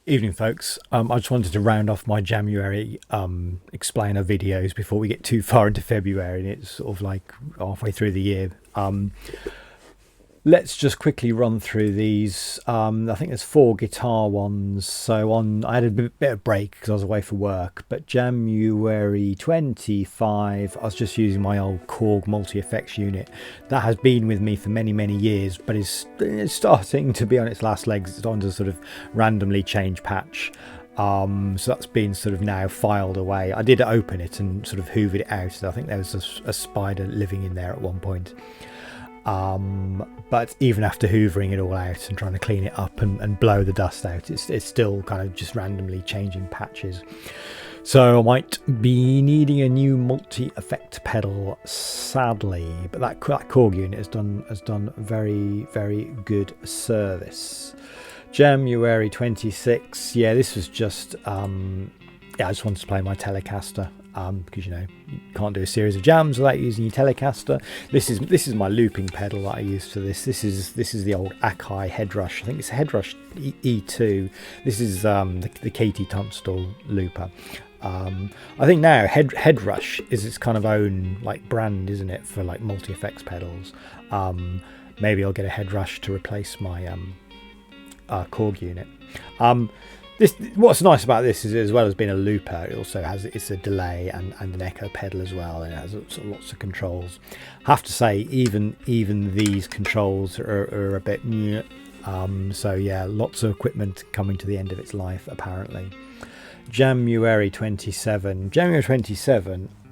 Evening, folks. I just wanted to round off my January explainer videos before we get too far into February, and it's sort of like halfway through the year. Let's just quickly run through these. I think there's 4 guitar ones. So I had a bit of break because I was away for work. But January 25, I was just using my old Korg multi-effects unit. That has been with me for many, many years, but it's starting to be on its last legs. It's on to sort of randomly change patch. So that's been sort of now filed away. I did open it and sort of hoovered it out. So I think there was a spider living in there at one point. But even after hoovering it all out and trying to clean it up and blow the dust out, it's still kind of just randomly changing patches. So I might be needing a new multi-effect pedal, sadly, but that Korg unit has done very, very good service. January 26, yeah, this was just I just wanted to play my Telecaster. Because you can't do a series of jams without using your Telecaster. This is my looping pedal that I use for this. This is the old Akai Headrush. I think it's a Headrush E2. This is the Katie Tunstall looper. I think now Headrush is its kind of own like brand, isn't it, for like multi-effects pedals. Maybe I'll get a Headrush to replace my Korg unit. What's nice about this is, as well as being a looper, it also has a delay and an echo pedal as well, and it has sort of lots of controls. I have to say, even these controls are a bit so yeah, lots of equipment coming to the end of its life apparently. January 27,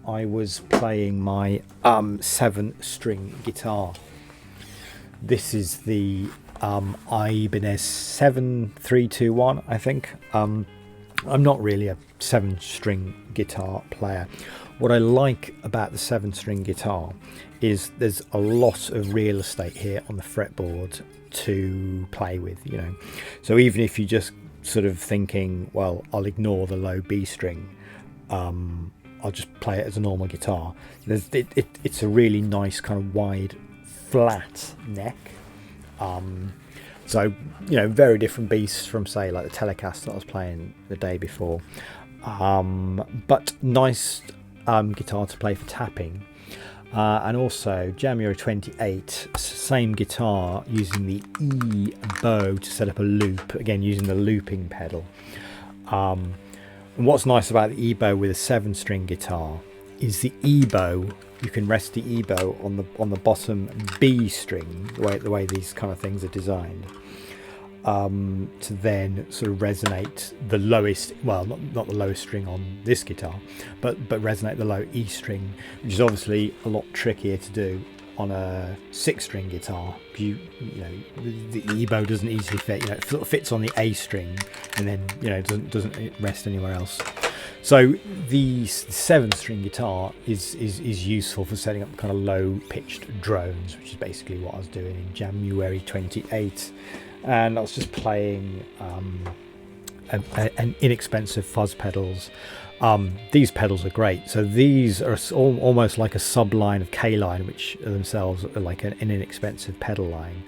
I was playing my 7-string guitar. This is the Ibanez 7321, I think. I'm not really a 7-string guitar player. What I like about the 7-string guitar is there's a lot of real estate here on the fretboard to play with, So even if you're just sort of thinking, well, I'll ignore the low B string, I'll just play it as a normal guitar. It's a really nice kind of wide, flat neck. So very different beasts from, say, like the Telecaster that I was playing the day before, but nice guitar to play for tapping. And also January 28, same guitar, using the E bow to set up a loop, again using the looping pedal. And what's nice about the E bow with a 7-string guitar is the E bow. You can rest the E bow on the bottom B string, the way these kind of things are designed, to then sort of resonate the lowest, well, not the lowest string on this guitar, but resonate the low E string, which is obviously a lot trickier to do on a 6-string guitar. The E bow doesn't easily fit. It sort of fits on the A string, and then doesn't rest anywhere else. So the 7-string guitar is useful for setting up kind of low-pitched drones, which is basically what I was doing in January 28. And I was just playing an inexpensive fuzz pedals. These pedals are great. So these are almost like a subline of K-line, which themselves are like an inexpensive pedal line.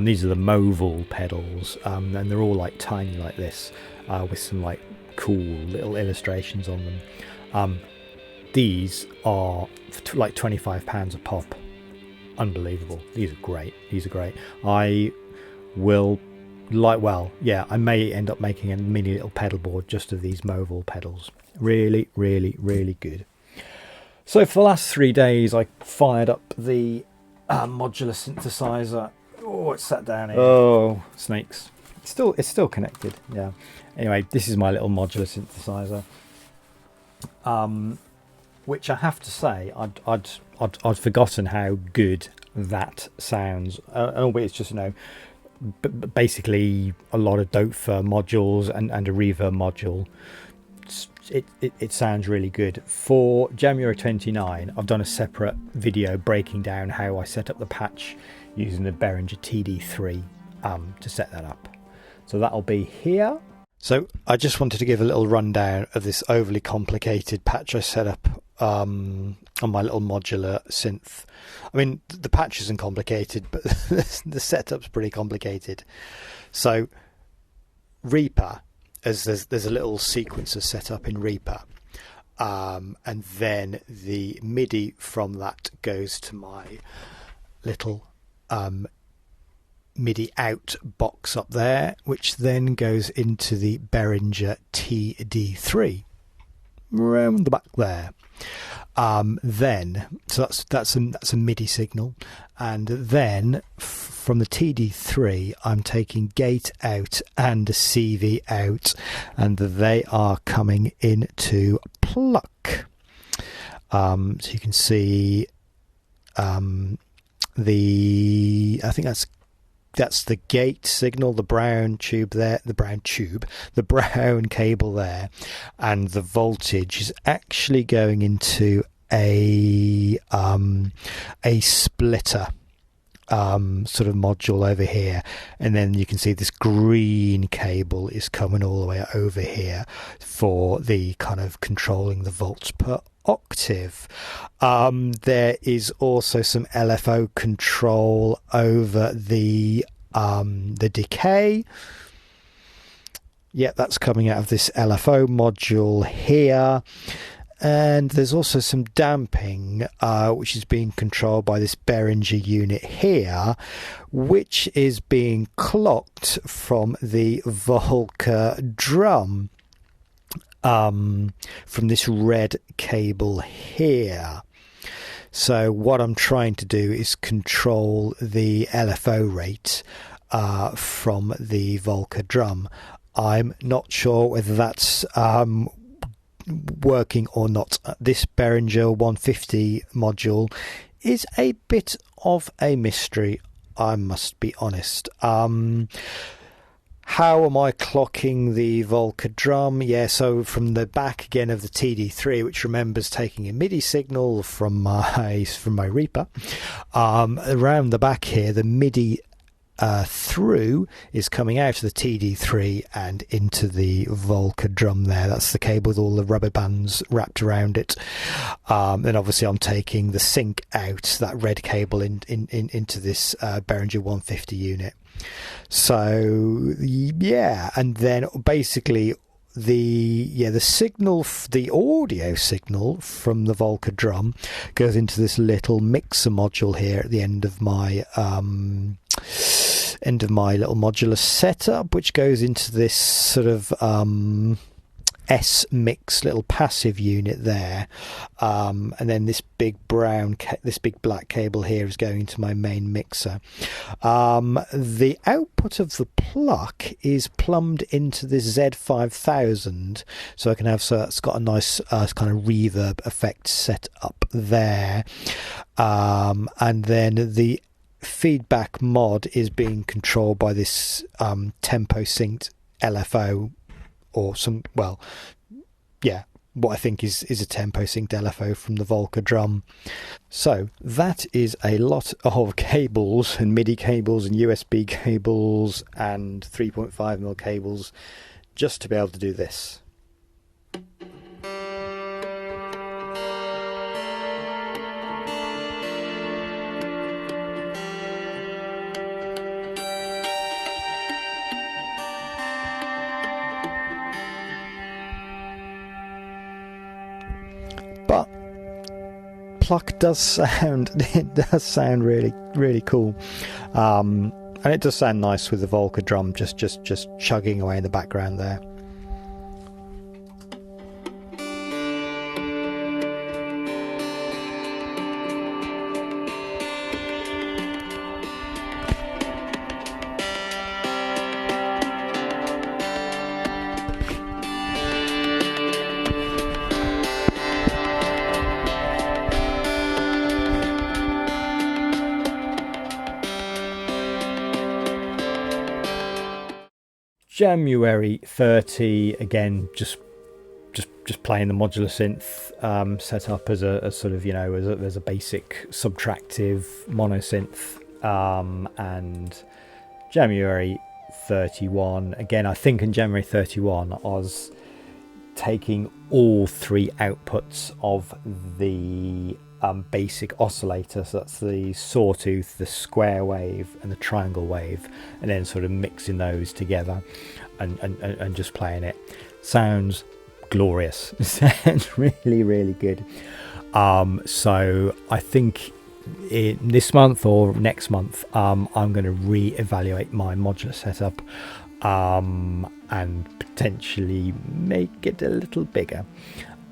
These are the Movil pedals, and they're all like tiny like this, with some like cool little illustrations on them. These are like £25 a pop. Unbelievable. These are great. I may end up making a mini little pedal board just of these Movil pedals. Really, really, really good. So for the last 3 days, I fired up the modular synthesizer. Oh, it's sat down here. Oh, snakes. It's still connected. Yeah. Anyway, this is my little modular synthesizer, which I have to say, I'd forgotten how good that sounds. Albeit it's just basically a lot of Doepfer modules and a reverb module. It sounds really good. For January 29, I've done a separate video breaking down how I set up the patch using the Behringer TD3 to set that up. So that'll be here. So I just wanted to give a little rundown of this overly complicated patch I set up on my little modular synth. I mean, the patch isn't complicated, but the setup's pretty complicated. So Reaper as there's a little sequencer set up in Reaper, and then the MIDI from that goes to my little MIDI out box up there, which then goes into the Behringer TD3 around the back there. So that's a MIDI signal, and then from the TD3 I'm taking gate out and a CV out, and they are coming into pluck. So you can see I think that's the gate signal, the brown tube there, the brown cable there, and the voltage is actually going into a splitter sort of module over here, and then you can see this green cable is coming all the way over here for the kind of controlling the volts per octave. There is also some LFO control over the decay. Yeah, that's coming out of this LFO module here. And there's also some damping, which is being controlled by this Behringer unit here, which is being clocked from the Volker drum, from this red cable here. So what I'm trying to do is control the LFO rate from the Volker drum. I'm not sure whether that's working or not. This Behringer 150 module is a bit of a mystery, I must be honest. How am I clocking the Volker drum? Yeah, so from the back again of the TD3, which remembers taking a MIDI signal from my Reaper, around the back here, the MIDI through is coming out of the TD3 and into the Volker drum there. That's the cable with all the rubber bands wrapped around it. Then obviously I'm taking the sync out, that red cable into this Behringer 150 unit. So yeah, and then basically the signal, the audio signal from the Volker drum goes into this little mixer module here at the end of my little modular setup, which goes into this sort of S mix little passive unit there, and then this big black cable here is going into my main mixer. The output of the pluck is plumbed into this Z5000, so I can have, so it's got a nice kind of reverb effect set up there, and then the feedback mod is being controlled by this tempo synced LFO, or what I think is a tempo synced LFO from the Volker drum. So that is a lot of cables and MIDI cables and USB cables and 3.5mm cables just to be able to do this. But pluck does sound really, really cool, and it does sound nice with the Volker drum just chugging away in the background there. Jamuary 30, again, just playing the modular synth, set up as a sort of, as a basic subtractive mono synth, and Jamuary 31, again, I think in January 31 I was taking all three outputs of the basic oscillator, so that's the sawtooth, the square wave and the triangle wave, and then sort of mixing those together. and just playing it. Sounds glorious. Sounds really, really good. So I think this month or next month, I'm going to re-evaluate my modular setup and potentially make it a little bigger.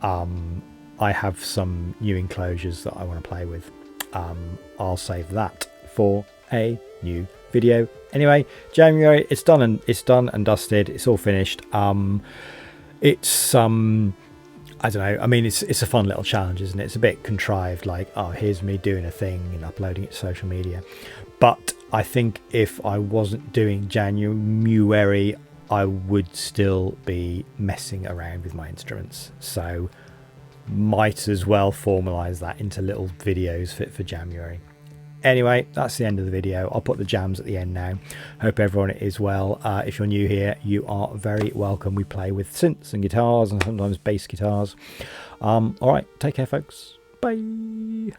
I have some new enclosures that I want to play with. I'll save that for a new video. Anyway, January, it's done and dusted. It's all finished. It's I don't know. I mean, it's a fun little challenge, isn't it? It's a bit contrived, like, oh, here's me doing a thing and uploading it to social media. But I think if I wasn't doing Jamuary, I would still be messing around with my instruments. So might as well formalize that into little videos fit for January. Anyway, that's the end of the video. I'll put the jams at the end now. Hope everyone is well. If you're new here, you are very welcome. We play with synths and guitars and sometimes bass guitars. All right, take care, folks. Bye.